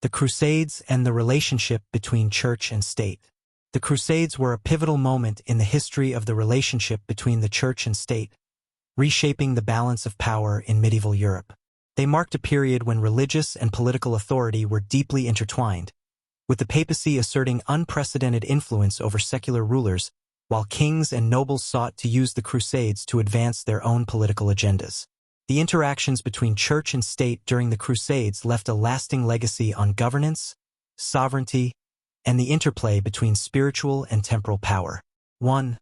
The Crusades and the relationship between church and state. The Crusades were a pivotal moment in the history of the relationship between the church and state, reshaping the balance of power in medieval Europe. They marked a period when religious and political authority were deeply intertwined, with the papacy asserting unprecedented influence over secular rulers, while kings and nobles sought to use the Crusades to advance their own political agendas. The interactions between church and state during the Crusades left a lasting legacy on governance, sovereignty, and the interplay between spiritual and temporal power. 1.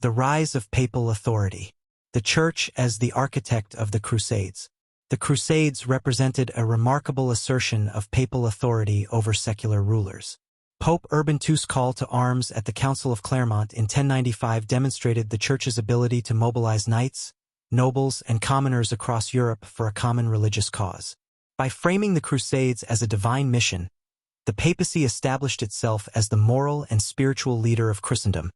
The rise of papal authority. The Church as the architect of the Crusades. The Crusades represented a remarkable assertion of papal authority over secular rulers. Pope Urban II's call to arms at the Council of Clermont in 1095 demonstrated the Church's ability to mobilize knights, nobles, and commoners across Europe for a common religious cause. By framing the Crusades as a divine mission, the papacy established itself as the moral and spiritual leader of Christendom,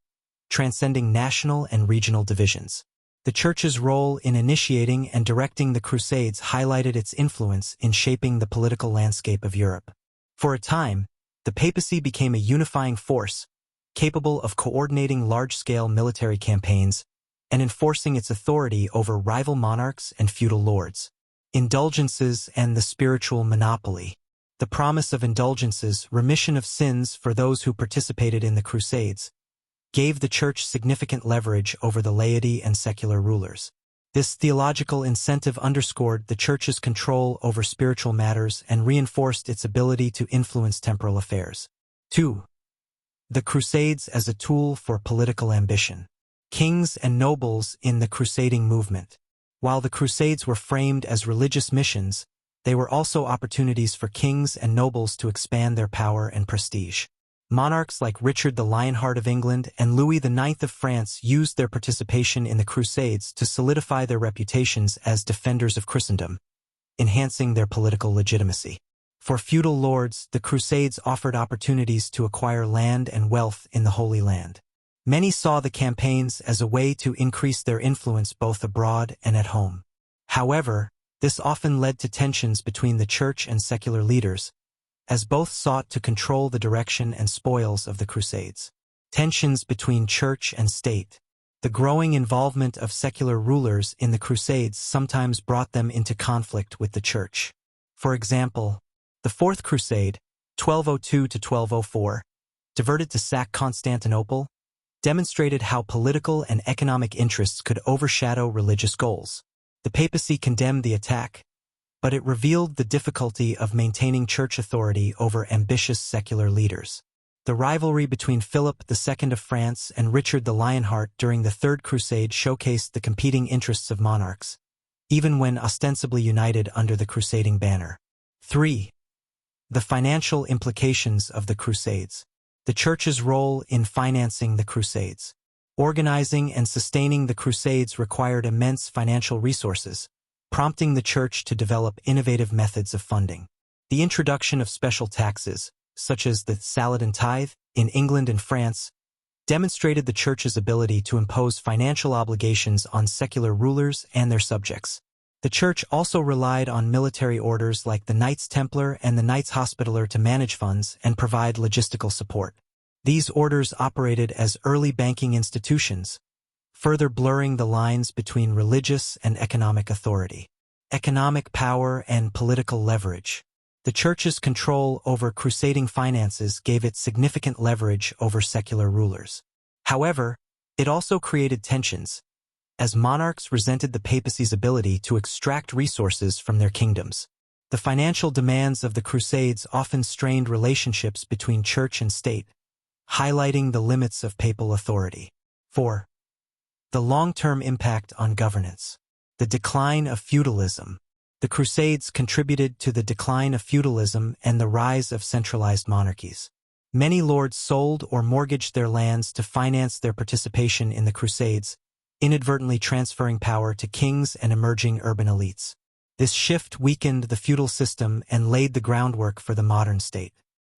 transcending national and regional divisions. The Church's role in initiating and directing the Crusades highlighted its influence in shaping the political landscape of Europe. For a time, the papacy became a unifying force, capable of coordinating large-scale military campaigns and enforcing its authority over rival monarchs and feudal lords. Indulgences and the spiritual monopoly. The promise of indulgences, remission of sins for those who participated in the Crusades, gave the Church significant leverage over the laity and secular rulers. This theological incentive underscored the Church's control over spiritual matters and reinforced its ability to influence temporal affairs. 2. The Crusades as a tool for political ambition. Kings and nobles in the crusading movement. While the Crusades were framed as religious missions, they were also opportunities for kings and nobles to expand their power and prestige. Monarchs like Richard the Lionheart of England and Louis IX of France used their participation in the Crusades to solidify their reputations as defenders of Christendom, enhancing their political legitimacy. For feudal lords, the Crusades offered opportunities to acquire land and wealth in the Holy Land. Many saw the campaigns as a way to increase their influence both abroad and at home. However, this often led to tensions between the church and secular leaders, as both sought to control the direction and spoils of the Crusades. Tensions between church and state. The growing involvement of secular rulers in the Crusades sometimes brought them into conflict with the church. For example, the Fourth Crusade, 1202 to 1204, diverted to sack Constantinople, demonstrated how political and economic interests could overshadow religious goals. The papacy condemned the attack, but it revealed the difficulty of maintaining church authority over ambitious secular leaders. The rivalry between Philip II of France and Richard the Lionheart during the Third Crusade showcased the competing interests of monarchs, even when ostensibly united under the crusading banner. 3. The financial implications of the Crusades. The Church's role in financing the Crusades. Organizing and sustaining the Crusades required immense financial resources, prompting the Church to develop innovative methods of funding. The introduction of special taxes, such as the Saladin tithe, in England and France, demonstrated the Church's ability to impose financial obligations on secular rulers and their subjects. The Church also relied on military orders like the Knights Templar and the Knights Hospitaller to manage funds and provide logistical support. These orders operated as early banking institutions, further blurring the lines between religious and economic authority. Economic power and political leverage. The Church's control over crusading finances gave it significant leverage over secular rulers. However, it also created tensions, as monarchs resented the papacy's ability to extract resources from their kingdoms. The financial demands of the Crusades often strained relationships between church and state, highlighting the limits of papal authority. 4. The long-term impact on governance. The decline of feudalism. The Crusades contributed to the decline of feudalism and the rise of centralized monarchies. Many lords sold or mortgaged their lands to finance their participation in the Crusades, inadvertently transferring power to kings and emerging urban elites. This shift weakened the feudal system and laid the groundwork for the modern state.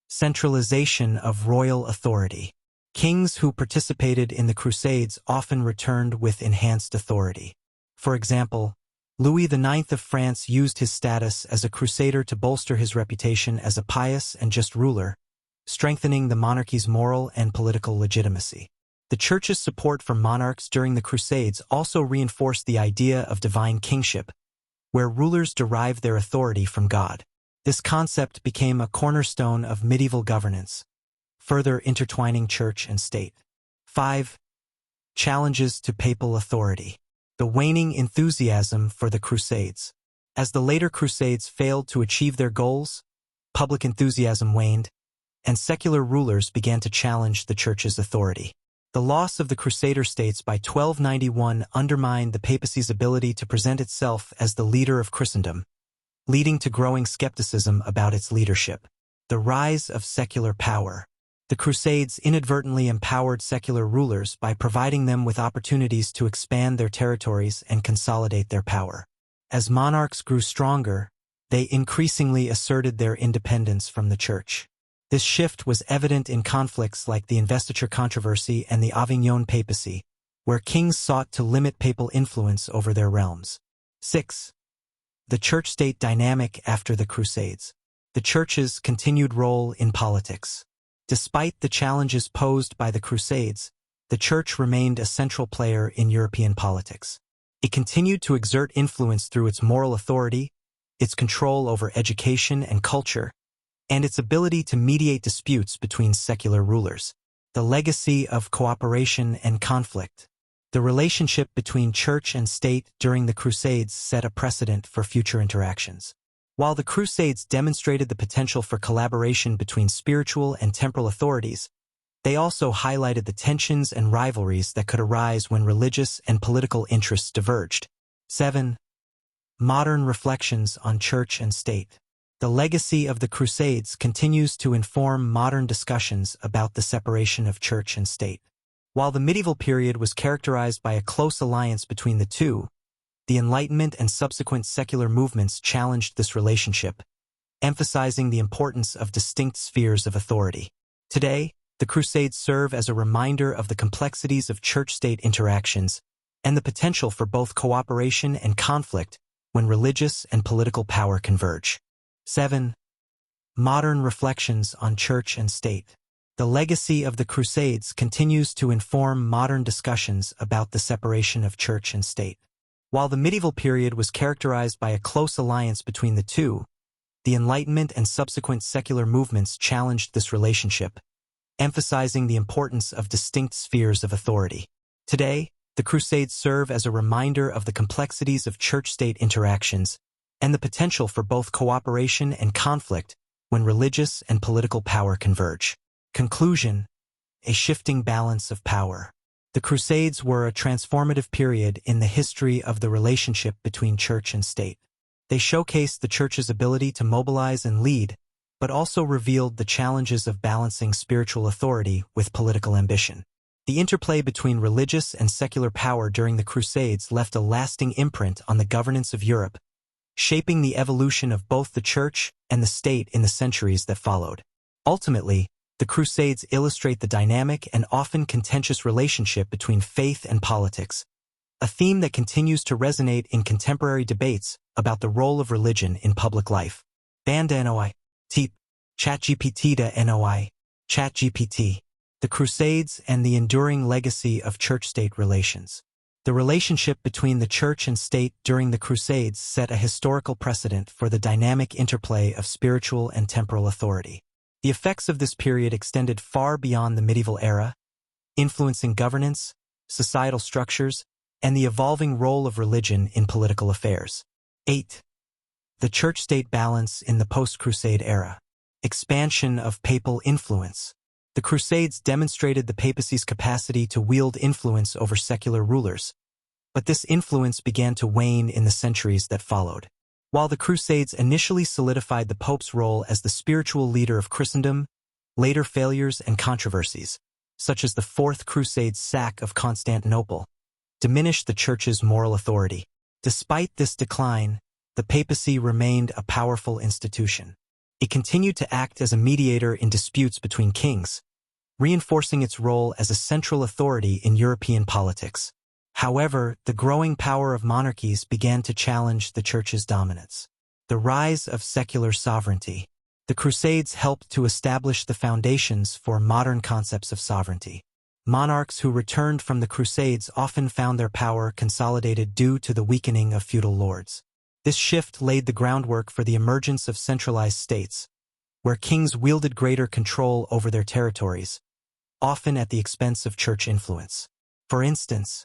Centralization of royal authority. Kings who participated in the Crusades often returned with enhanced authority. For example, Louis IX of France used his status as a crusader to bolster his reputation as a pious and just ruler, strengthening the monarchy's moral and political legitimacy. The Church's support for monarchs during the Crusades also reinforced the idea of divine kingship, where rulers derived their authority from God. This concept became a cornerstone of medieval governance, further intertwining church and state. 5. Challenges to papal authority. The waning enthusiasm for the Crusades. As the later Crusades failed to achieve their goals, public enthusiasm waned, and secular rulers began to challenge the Church's authority. The loss of the Crusader states by 1291 undermined the papacy's ability to present itself as the leader of Christendom, leading to growing skepticism about its leadership. The rise of secular power. The Crusades inadvertently empowered secular rulers by providing them with opportunities to expand their territories and consolidate their power. As monarchs grew stronger, they increasingly asserted their independence from the Church. This shift was evident in conflicts like the investiture controversy and the Avignon papacy, where kings sought to limit papal influence over their realms. 6. The church-state dynamic after the Crusades. The Church's continued role in politics. Despite the challenges posed by the Crusades, the Church remained a central player in European politics. It continued to exert influence through its moral authority, its control over education and culture, and its ability to mediate disputes between secular rulers. The legacy of cooperation and conflict. The relationship between church and state during the Crusades set a precedent for future interactions. While the Crusades demonstrated the potential for collaboration between spiritual and temporal authorities, they also highlighted the tensions and rivalries that could arise when religious and political interests diverged. 7. Modern reflections on church and state. The legacy of the Crusades continues to inform modern discussions about the separation of church and state. While the medieval period was characterized by a close alliance between the two, the Enlightenment and subsequent secular movements challenged this relationship, emphasizing the importance of distinct spheres of authority. Today, the Crusades serve as a reminder of the complexities of church-state interactions and the potential for both cooperation and conflict when religious and political power converge. 7. Modern reflections on church and state. The legacy of the Crusades continues to inform modern discussions about the separation of church and state. While the medieval period was characterized by a close alliance between the two, the Enlightenment and subsequent secular movements challenged this relationship, emphasizing the importance of distinct spheres of authority. Today, the Crusades serve as a reminder of the complexities of church-state interactions and the potential for both cooperation and conflict when religious and political power converge. Conclusion: a shifting balance of power. The Crusades were a transformative period in the history of the relationship between church and state. They showcased the Church's ability to mobilize and lead, but also revealed the challenges of balancing spiritual authority with political ambition. The interplay between religious and secular power during the Crusades left a lasting imprint on the governance of Europe, shaping the evolution of both the Church and the state in the centuries that followed. Ultimately, the Crusades illustrate the dynamic and often contentious relationship between faith and politics, a theme that continues to resonate in contemporary debates about the role of religion in public life. Banda NOI. Tip. ChatGPT da NOI. ChatGPT. The Crusades and the enduring legacy of church-state relations. The relationship between the church and state during the Crusades set a historical precedent for the dynamic interplay of spiritual and temporal authority. The effects of this period extended far beyond the medieval era, influencing governance, societal structures, and the evolving role of religion in political affairs. 8. The church-state balance in the post-Crusade era. Expansion of papal influence. The Crusades demonstrated the papacy's capacity to wield influence over secular rulers, but this influence began to wane in the centuries that followed. While the Crusades initially solidified the Pope's role as the spiritual leader of Christendom, later failures and controversies, such as the Fourth Crusade's sack of Constantinople, diminished the Church's moral authority. Despite this decline, the papacy remained a powerful institution. It continued to act as a mediator in disputes between kings, reinforcing its role as a central authority in European politics. However, the growing power of monarchies began to challenge the Church's dominance. The rise of secular sovereignty. The Crusades helped to establish the foundations for modern concepts of sovereignty. Monarchs who returned from the Crusades often found their power consolidated due to the weakening of feudal lords. This shift laid the groundwork for the emergence of centralized states, where kings wielded greater control over their territories, often at the expense of church influence. For instance,